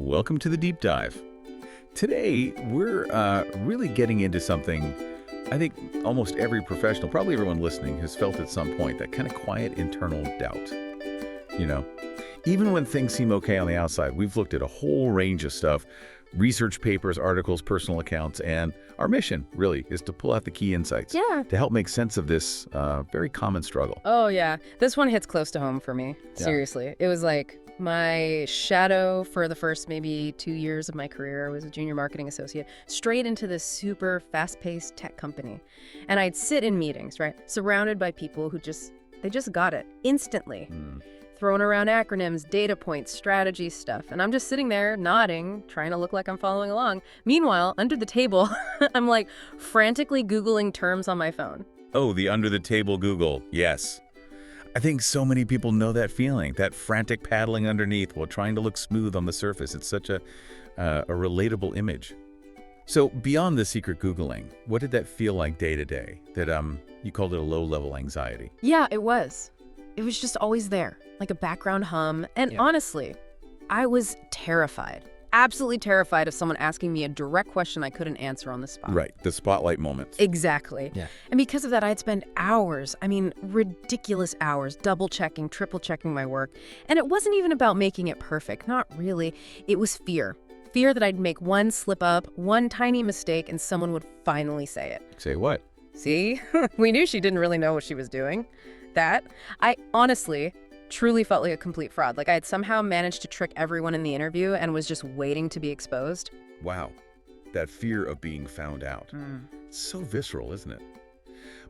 Welcome to the Deep Dive. Today, we're really getting into something I think almost every professional, probably everyone listening, has felt at some point, that kind of quiet internal doubt. You know, even when things seem okay on the outside, we've looked at a whole range of stuff, research papers, articles, personal accounts, and our mission, really, is to pull out the key insights to help make sense of this very common struggle. Oh, yeah. This one hits close to home for me. Yeah. Seriously. It was like my shadow for the first maybe 2 years of my career. I was a junior marketing associate, straight into this super fast-paced tech company. And I'd sit in meetings, right, surrounded by people who they just got it instantly. Throwing around acronyms, data points, strategy stuff. And I'm just sitting there nodding, trying to look like I'm following along. Meanwhile, under the table, I'm like frantically Googling terms on my phone. Oh, the under-the-table Google, yes. I think so many people know that feeling, that frantic paddling underneath while trying to look smooth on the surface. It's such a relatable image. So beyond the secret Googling, what did that feel like day to day? That you called it a low-level anxiety. Yeah, it was. It was just always there, like a background hum. And honestly, I was terrified. Absolutely terrified of someone asking me a direct question I couldn't answer on the spot. Right, the spotlight moments. Exactly. Yeah. And because of that, I'd spend hours, ridiculous hours, double-checking, triple-checking my work. And it wasn't even about making it perfect. Not really. It was fear. Fear that I'd make one slip up, one tiny mistake, and someone would finally say it. Say what? See? We knew she didn't really know what she was doing. I honestly truly felt like a complete fraud. Like I had somehow managed to trick everyone in the interview and was just waiting to be exposed. Wow, that fear of being found out. It's so visceral, isn't it?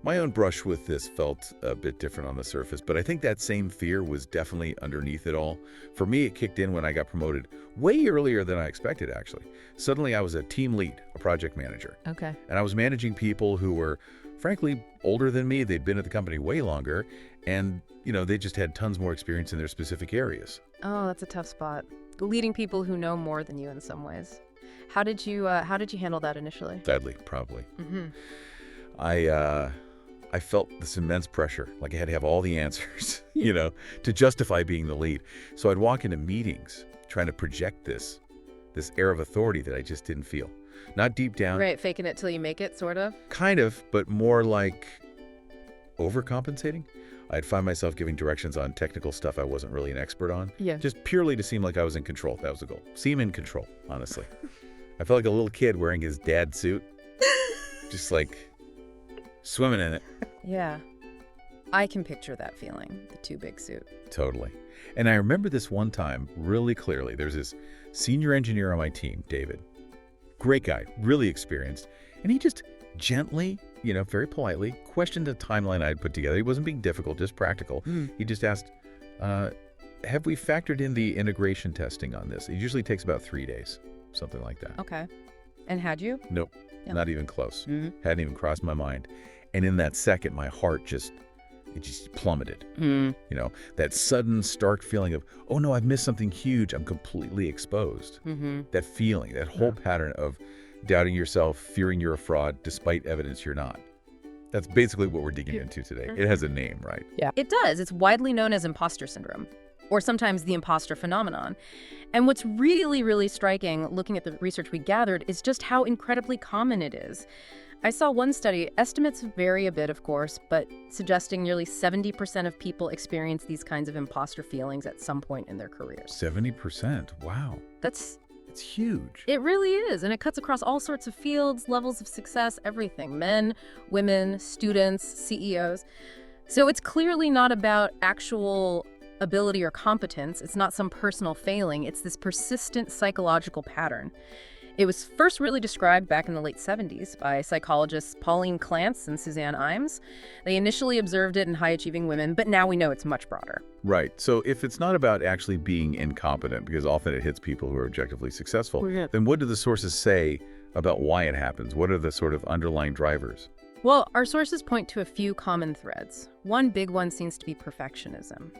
My own brush with this felt a bit different on the surface, but I think that same fear was definitely underneath it all. For me, it kicked in when I got promoted way earlier than I expected, actually. Suddenly, I was a team lead, a project manager. Okay. And I was managing people who were, frankly, older than me. They'd been at the company way longer, and they just had tons more experience in their specific areas. Oh, that's a tough spot. Leading people who know more than you in some ways. How did you handle that initially? Sadly, probably. I felt this immense pressure, like I had to have all the answers, to justify being the lead. So I'd walk into meetings trying to project this air of authority that I just didn't feel. Not deep down. Right, faking it till you make it, sort of? Kind of, but more like overcompensating. I'd find myself giving directions on technical stuff I wasn't really an expert on. Yeah. Just purely to seem like I was in control. That was the goal. Seem in control, honestly. I felt like a little kid wearing his dad's suit. Just like swimming in it. Yeah. I can picture that feeling, the too big suit. Totally. And I remember this one time really clearly. There's this senior engineer on my team, David. Great guy, really experienced. And he just gently, very politely questioned a timeline I'd put together. He wasn't being difficult, just practical. He just asked, have we factored in the integration testing on this? It usually takes about 3 days, something like that. Okay. And had you? Nope, not even close. Mm-hmm. Hadn't even crossed my mind. And in that second, my heart just plummeted. That sudden, stark feeling of, oh no, I've missed something huge. I'm completely exposed. That feeling, that whole pattern of doubting yourself, fearing you're a fraud, despite evidence you're not. That's basically what we're digging into today. It has a name, right? Yeah. It does. It's widely known as imposter syndrome, or sometimes the imposter phenomenon. And what's really, really striking, looking at the research we gathered, is just how incredibly common it is. I saw one study, estimates vary a bit, of course, but suggesting nearly 70% of people experience these kinds of imposter feelings at some point in their careers. 70%. Wow. It's huge. It really is, and it cuts across all sorts of fields, levels of success, everything. Men, women, students, CEOs. So it's clearly not about actual ability or competence. It's not some personal failing. It's this persistent psychological pattern. It was first really described back in the late 70s by psychologists Pauline Clance and Suzanne Imes. They initially observed it in high-achieving women, but now we know it's much broader. Right. So if it's not about actually being incompetent, because often it hits people who are objectively successful, then what do the sources say about why it happens? What are the sort of underlying drivers? Well, our sources point to a few common threads. One big one seems to be perfectionism.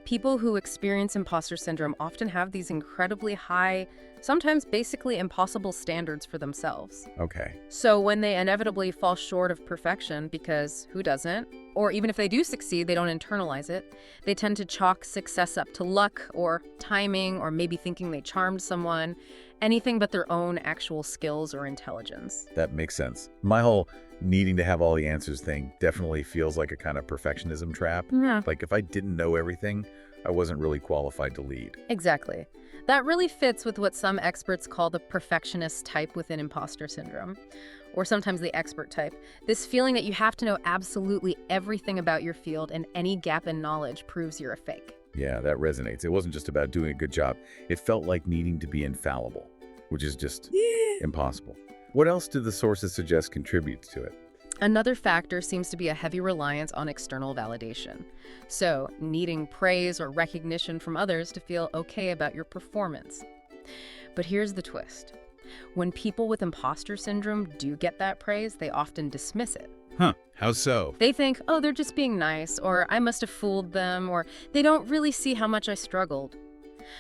People who experience imposter syndrome often have these incredibly high, sometimes basically impossible standards for themselves. Okay. So when they inevitably fall short of perfection, because who doesn't, Or even if they do succeed, they don't internalize it. They tend to chalk success up to luck or timing or maybe thinking they charmed someone, anything but their own actual skills or intelligence. That makes sense. My whole needing to have all the answers thing definitely feels like a kind of perfectionism trap. Yeah. Like if I didn't know everything, I wasn't really qualified to lead. Exactly. That really fits with what some experts call the perfectionist type within imposter syndrome, or sometimes the expert type. This feeling that you have to know absolutely everything about your field and any gap in knowledge proves you're a fake. Yeah, that resonates. It wasn't just about doing a good job. It felt like needing to be infallible, which is just impossible. What else do the sources suggest contributes to it? Another factor seems to be a heavy reliance on external validation. So, needing praise or recognition from others to feel okay about your performance. But here's the twist. When people with imposter syndrome do get that praise, they often dismiss it. Huh, how so? They think, oh, they're just being nice, or I must have fooled them, or they don't really see how much I struggled.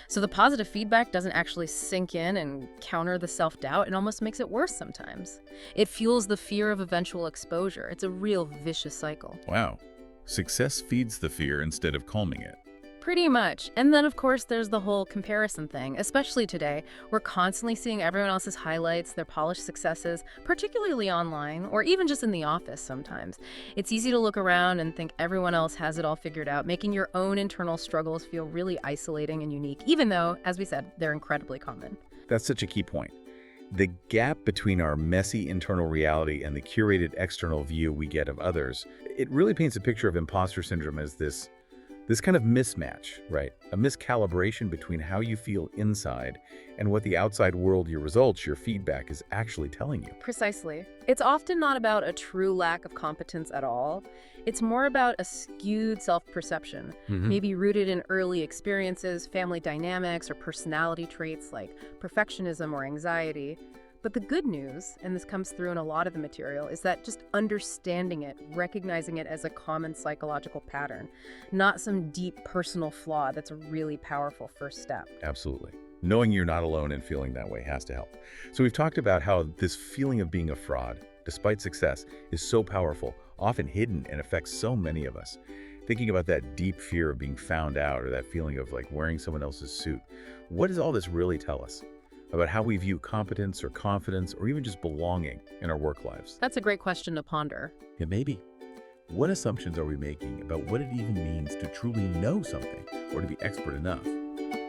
So the positive feedback doesn't actually sink in and counter the self-doubt. It almost makes it worse sometimes. It fuels the fear of eventual exposure. It's a real vicious cycle. Wow. Success feeds the fear instead of calming it. Pretty much. And then, of course, there's the whole comparison thing. Especially today, we're constantly seeing everyone else's highlights, their polished successes, particularly online, or even just in the office sometimes. It's easy to look around and think everyone else has it all figured out, making your own internal struggles feel really isolating and unique, even though, as we said, they're incredibly common. That's such a key point. The gap between our messy internal reality and the curated external view we get of others, it really paints a picture of imposter syndrome as this kind of mismatch, right? A miscalibration between how you feel inside and what the outside world, your results, your feedback is actually telling you. Precisely. It's often not about a true lack of competence at all. It's more about a skewed self-perception, maybe rooted in early experiences, family dynamics, or personality traits like perfectionism or anxiety. But the good news, and this comes through in a lot of the material, is that just understanding it, recognizing it as a common psychological pattern, not some deep personal flaw, that's a really powerful first step. Absolutely. Knowing you're not alone and feeling that way has to help. So we've talked about how this feeling of being a fraud, despite success, is so powerful, often hidden, and affects so many of us. Thinking about that deep fear of being found out or that feeling of like wearing someone else's suit, what does all this really tell us about how we view competence or confidence or even just belonging in our work lives? That's a great question to ponder. Yeah, maybe. What assumptions are we making about what it even means to truly know something or to be expert enough?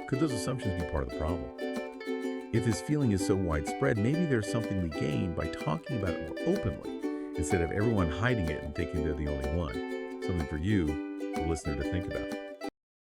Could those assumptions be part of the problem? If this feeling is so widespread, maybe there's something we gain by talking about it more openly instead of everyone hiding it and thinking they're the only one. Something for you, the listener, to think about.